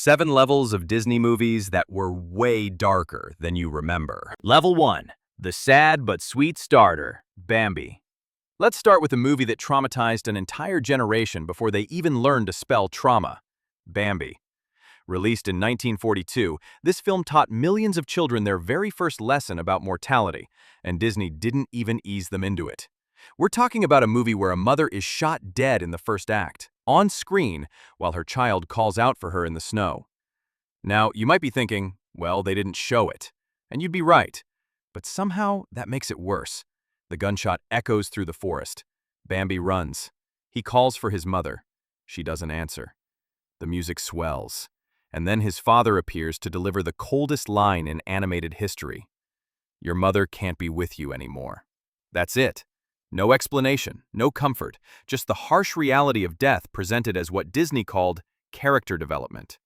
7 levels of Disney movies that were way darker than you remember. Level 1. The sad but sweet starter, Bambi. Let's start with a movie that traumatized an entire generation before they even learned to spell trauma, Bambi. Released in 1942, this film taught millions of children their very first lesson about mortality, and Disney didn't even ease them into it. We're talking about a movie where a mother is shot dead in the first act, on screen, while her child calls out for her in the snow. Now, you might be thinking, well, they didn't show it. And you'd be right. But somehow, that makes it worse. The gunshot echoes through the forest. Bambi runs. He calls for his mother. She doesn't answer. The music swells. And then his father appears to deliver the coldest line in animated history. Your mother can't be with you anymore. That's it. No explanation, no comfort, just the harsh reality of death presented as what Disney called character development.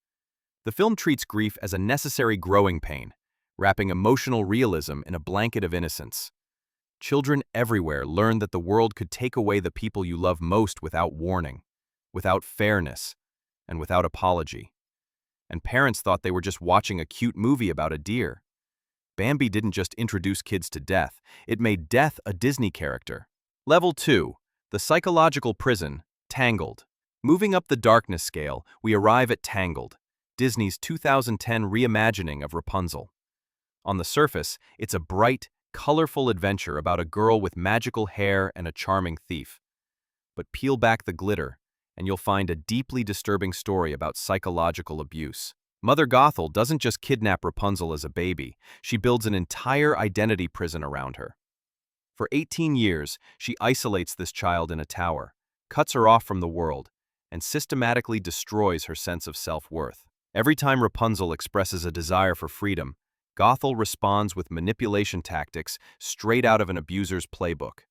The film treats grief as a necessary growing pain, wrapping emotional realism in a blanket of innocence. Children everywhere learn that the world could take away the people you love most without warning, without fairness, and without apology. And parents thought they were just watching a cute movie about a deer. Bambi didn't just introduce kids to death, it made death a Disney character. Level 2. The psychological prison, Tangled. Moving up the darkness scale, we arrive at Tangled, Disney's 2010 reimagining of Rapunzel. On the surface, it's a bright, colorful adventure about a girl with magical hair and a charming thief. But peel back the glitter, and you'll find a deeply disturbing story about psychological abuse. Mother Gothel doesn't just kidnap Rapunzel as a baby, she builds an entire identity prison around her. For 18 years, she isolates this child in a tower, cuts her off from the world, and systematically destroys her sense of self-worth. Every time Rapunzel expresses a desire for freedom, Gothel responds with manipulation tactics straight out of an abuser's playbook.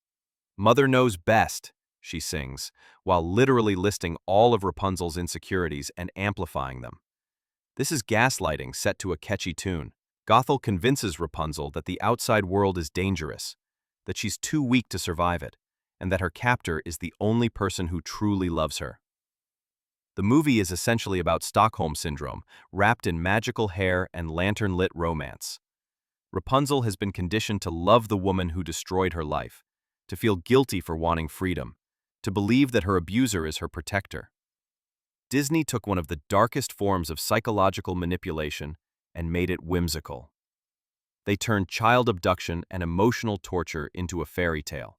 "Mother knows best," she sings, while literally listing all of Rapunzel's insecurities and amplifying them. This is gaslighting set to a catchy tune. Gothel convinces Rapunzel that the outside world is dangerous, that she's too weak to survive it, and that her captor is the only person who truly loves her. The movie is essentially about Stockholm Syndrome, wrapped in magical hair and lantern-lit romance. Rapunzel has been conditioned to love the woman who destroyed her life, to feel guilty for wanting freedom, to believe that her abuser is her protector. Disney took one of the darkest forms of psychological manipulation and made it whimsical. They turned child abduction and emotional torture into a fairy tale.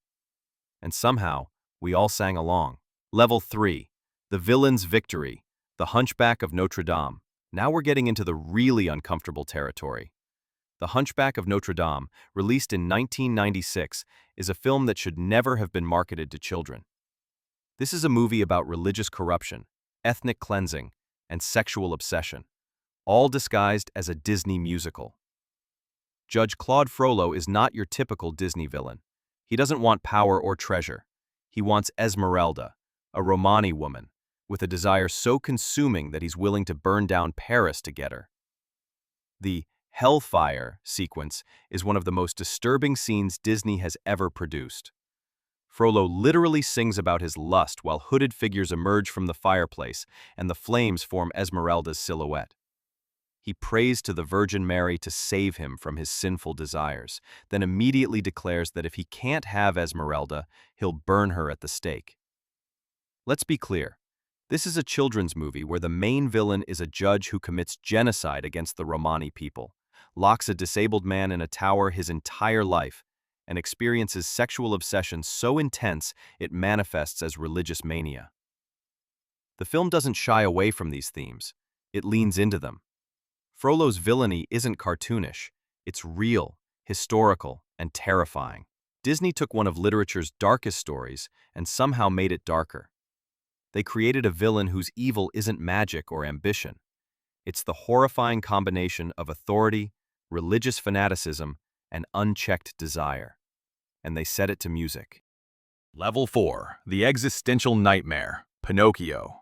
And somehow, we all sang along. Level 3. The Villain's Victory, The Hunchback of Notre Dame. Now we're getting into the really uncomfortable territory. The Hunchback of Notre Dame, released in 1996, is a film that should never have been marketed to children. This is a movie about religious corruption, ethnic cleansing, and sexual obsession, all disguised as a Disney musical. Judge Claude Frollo is not your typical Disney villain. He doesn't want power or treasure. He wants Esmeralda, a Romani woman, with a desire so consuming that he's willing to burn down Paris to get her. The Hellfire sequence is one of the most disturbing scenes Disney has ever produced. Frollo literally sings about his lust while hooded figures emerge from the fireplace and the flames form Esmeralda's silhouette. He prays to the Virgin Mary to save him from his sinful desires, then immediately declares that if he can't have Esmeralda, he'll burn her at the stake. Let's be clear. This is a children's movie where the main villain is a judge who commits genocide against the Romani people, locks a disabled man in a tower his entire life, and experiences sexual obsession so intense it manifests as religious mania. The film doesn't shy away from these themes. It leans into them. Frollo's villainy isn't cartoonish. It's real, historical, and terrifying. Disney took one of literature's darkest stories and somehow made it darker. They created a villain whose evil isn't magic or ambition. It's the horrifying combination of authority, religious fanaticism, and unchecked desire. And they set it to music. Level 4. The Existential Nightmare, Pinocchio.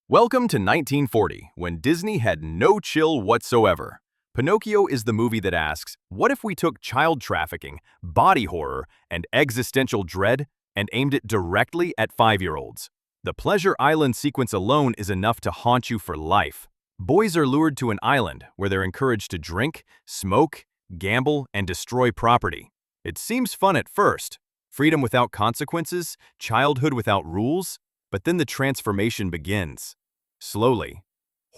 Welcome to 1940, when Disney had no chill whatsoever. Pinocchio is the movie that asks, what if we took child trafficking, body horror, and existential dread and aimed it directly at 5-year-olds? The Pleasure Island sequence alone is enough to haunt you for life. Boys are lured to an island where they're encouraged to drink, smoke, gamble, and destroy property. It seems fun at first, freedom without consequences, childhood without rules, but then the transformation begins. Slowly,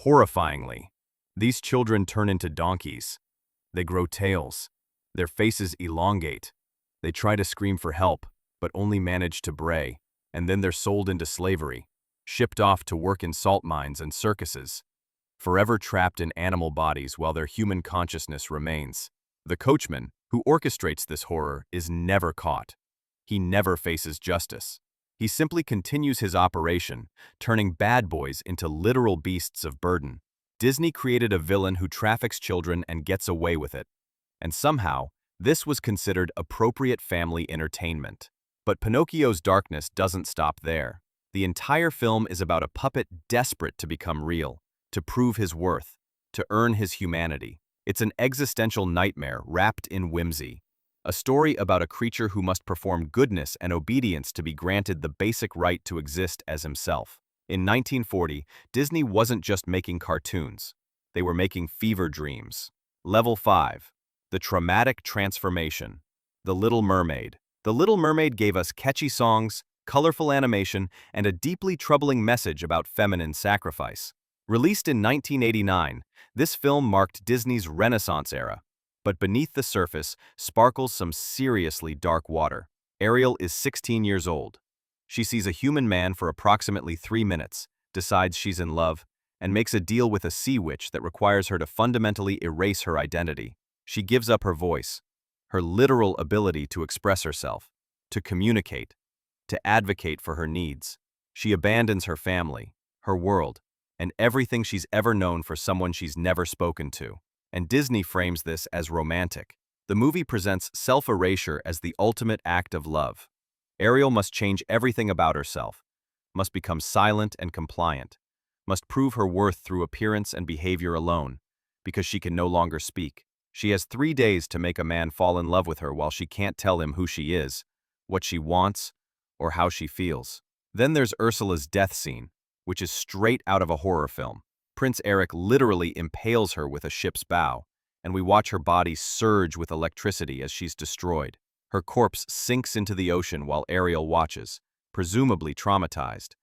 horrifyingly, these children turn into donkeys. They grow tails. Their faces elongate. They try to scream for help, but only manage to bray, and then they're sold into slavery, shipped off to work in salt mines and circuses, forever trapped in animal bodies while their human consciousness remains. The coachman, who orchestrates this horror, is never caught. He never faces justice. He simply continues his operation, turning bad boys into literal beasts of burden. Disney created a villain who traffics children and gets away with it. And somehow, this was considered appropriate family entertainment. But Pinocchio's darkness doesn't stop there. The entire film is about a puppet desperate to become real, to prove his worth, to earn his humanity. It's an existential nightmare wrapped in whimsy. A story about a creature who must perform goodness and obedience to be granted the basic right to exist as himself. In 1940, Disney wasn't just making cartoons. They were making fever dreams. Level 5. The Traumatic Transformation. The Little Mermaid. The Little Mermaid gave us catchy songs, colorful animation, and a deeply troubling message about feminine sacrifice. Released in 1989, this film marked Disney's Renaissance era. But beneath the surface sparkles some seriously dark water. Ariel is 16 years old. She sees a human man for approximately 3 minutes, decides she's in love, and makes a deal with a sea witch that requires her to fundamentally erase her identity. She gives up her voice, her literal ability to express herself, to communicate, to advocate for her needs. She abandons her family, her world, and everything she's ever known for someone she's never spoken to. And Disney frames this as romantic. The movie presents self-erasure as the ultimate act of love. Ariel must change everything about herself, must become silent and compliant, must prove her worth through appearance and behavior alone, because she can no longer speak. She has 3 days to make a man fall in love with her while she can't tell him who she is, what she wants, or how she feels. Then there's Ursula's death scene, which is straight out of a horror film. Prince Eric literally impales her with a ship's bow, and we watch her body surge with electricity as she's destroyed. Her corpse sinks into the ocean while Ariel watches, presumably traumatized.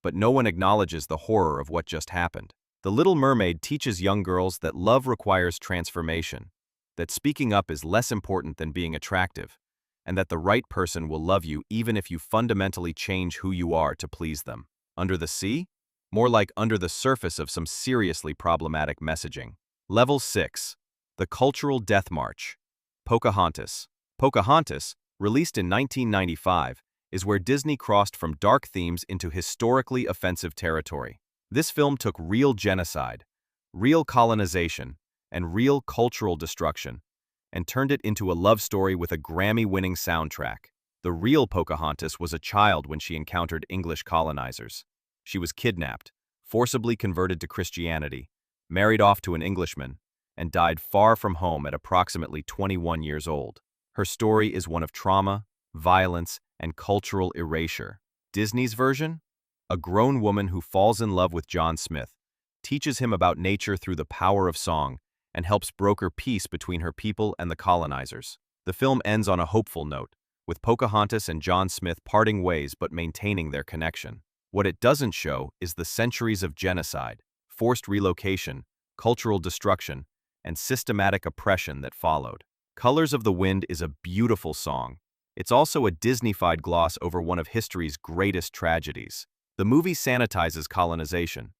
But no one acknowledges the horror of what just happened. The Little Mermaid teaches young girls that love requires transformation, that speaking up is less important than being attractive, and that the right person will love you even if you fundamentally change who you are to please them. Under the sea? More like under the surface of some seriously problematic messaging. Level 6. The Cultural Death March. Pocahontas. Pocahontas, released in 1995, is where Disney crossed from dark themes into historically offensive territory. This film took real genocide, real colonization, and real cultural destruction, and turned it into a love story with a Grammy-winning soundtrack. The real Pocahontas was a child when she encountered English colonizers. She was kidnapped, forcibly converted to Christianity, married off to an Englishman, and died far from home at approximately 21 years old. Her story is one of trauma, violence, and cultural erasure. Disney's version? A grown woman who falls in love with John Smith, teaches him about nature through the power of song, and helps broker peace between her people and the colonizers. The film ends on a hopeful note, with Pocahontas and John Smith parting ways but maintaining their connection. What it doesn't show is the centuries of genocide, forced relocation, cultural destruction, and systematic oppression that followed. Colors of the Wind is a beautiful song. It's also a Disney-fied gloss over one of history's greatest tragedies. The movie sanitizes colonization,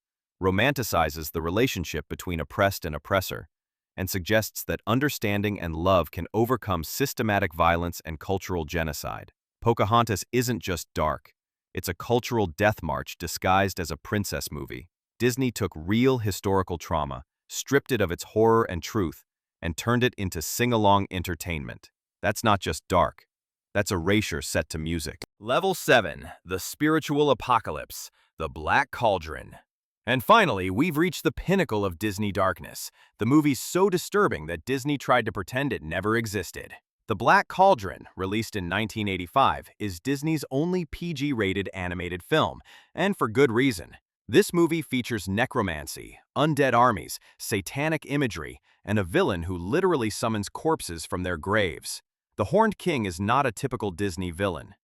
romanticizes the relationship between oppressed and oppressor, and suggests that understanding and love can overcome systematic violence and cultural genocide. Pocahontas isn't just dark. It's a cultural death march disguised as a princess movie. Disney took real historical trauma, stripped it of its horror and truth, and turned it into sing-along entertainment. That's not just dark. That's erasure set to music. Level 7. The Spiritual Apocalypse. The Black Cauldron. And finally, we've reached the pinnacle of Disney darkness. The movie's so disturbing that Disney tried to pretend it never existed. The Black Cauldron, released in 1985, is Disney's only PG-rated animated film, and for good reason. This movie features necromancy, undead armies, satanic imagery, and a villain who literally summons corpses from their graves. The Horned King is not a typical Disney villain.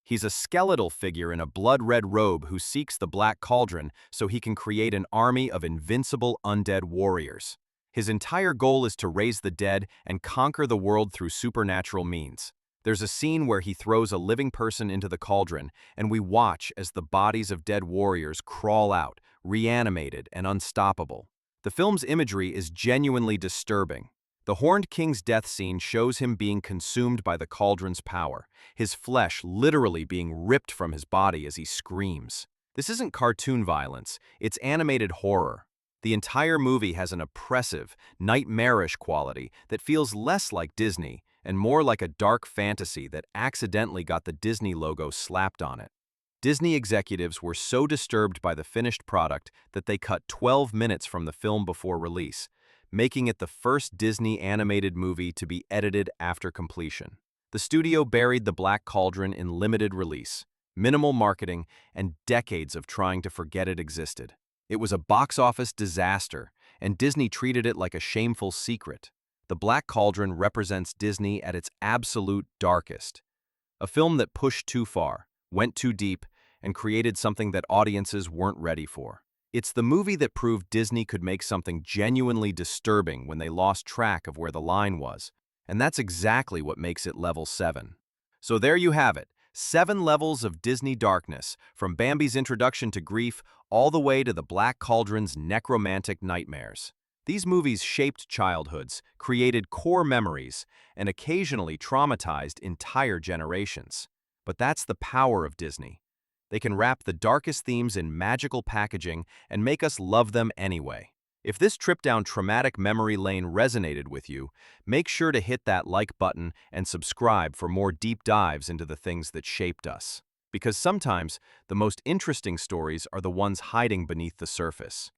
He's a skeletal figure in a blood-red robe who seeks the Black Cauldron so he can create an army of invincible undead warriors. His entire goal is to raise the dead and conquer the world through supernatural means. There's a scene where he throws a living person into the cauldron, and we watch as the bodies of dead warriors crawl out, reanimated and unstoppable. The film's imagery is genuinely disturbing. The Horned King's death scene shows him being consumed by the cauldron's power, his flesh literally being ripped from his body as he screams. This isn't cartoon violence, it's animated horror. The entire movie has an oppressive, nightmarish quality that feels less like Disney and more like a dark fantasy that accidentally got the Disney logo slapped on it. Disney executives were so disturbed by the finished product that they cut 12 minutes from the film before release, making it the first Disney animated movie to be edited after completion. The studio buried the Black Cauldron in limited release, minimal marketing, and decades of trying to forget it existed. It was a box office disaster, and Disney treated it like a shameful secret. The Black Cauldron represents Disney at its absolute darkest. A film that pushed too far, went too deep, and created something that audiences weren't ready for. It's the movie that proved Disney could make something genuinely disturbing when they lost track of where the line was. And that's exactly what makes it level 7. So there you have it, 7 levels of Disney darkness, from Bambi's introduction to grief all the way to the Black Cauldron's necromantic nightmares. These movies shaped childhoods, created core memories, and occasionally traumatized entire generations. But that's the power of Disney. They can wrap the darkest themes in magical packaging and make us love them anyway. If this trip down traumatic memory lane resonated with you, make sure to hit that like button and subscribe for more deep dives into the things that shaped us. Because sometimes, the most interesting stories are the ones hiding beneath the surface.